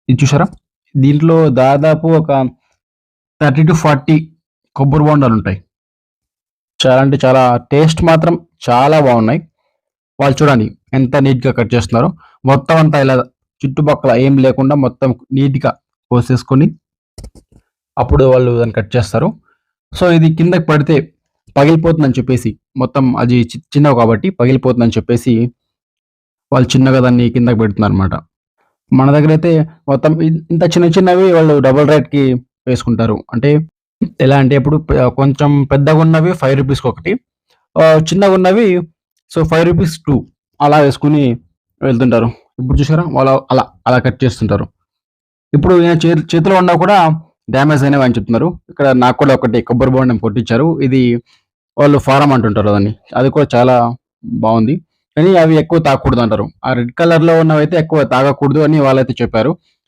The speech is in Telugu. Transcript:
ఇది చూసారా? దీంట్లో దాదాపు ఒక 30-40 కొబ్బరి బొండాలుంటాయి. చాలా అంటే చాలా టేస్ట్ మాత్రం చాలా బాగున్నాయి. వాళ్ళు చూడండి ఎంత నీట్‌గా కట్ చేస్తున్నారో. మొత్తం అంతా ఇలా చుట్టుపక్కల ఏం లేకుండా మొత్తం నీట్‌గా కోసేసుకొని అప్పుడు వాళ్ళు దాన్ని కట్ చేస్తారు. సో, ఇది కిందకి పడితే పగిలిపోతుందని చెప్పేసి మొత్తం అది చిన్నవి కాబట్టి పగిలిపోతుందని చెప్పేసి వాళ్ళు చిన్నగా దాన్ని కిందకి పెడుతున్నారనమాట. మన దగ్గరైతే మొత్తం ఇంత చిన్న చిన్నవి వాళ్ళు డబుల్ రేట్‌కి వేసుకుంటారు. అంటే ఎలా అంటే ఇప్పుడు కొంచెం పెద్దగున్నవి రూ. 5 ఒకటి. చిన్నగున్నవి సో, రూ. 5 2 అలా వేసుకొని వెళ్తుంటారు. ఇప్పుడు చూసారా? వాళ్ళు అలా కట్ చేస్తుంటారు. ఇప్పుడు ఈయన చేతిలో ఉన్నవి కూడా డ్యామేజ్ అయినవి అని చెప్తున్నారు. ఇక్కడ నాకు కూడా ఒకటి కొబ్బరి బోండం కొట్టిచ్చారు. ఇది వాళ్ళు ఫారం అంటుంటారు దాన్ని. అది కూడా చాలా బావుంది. కానీ అవి ఎక్కువ తాగకూడదంటారు. ఆ రెడ్ కలర్‌లో ఉన్నవైతే ఎక్కువ తాగకూడదు అని వాళ్ళైతే చెప్పారు.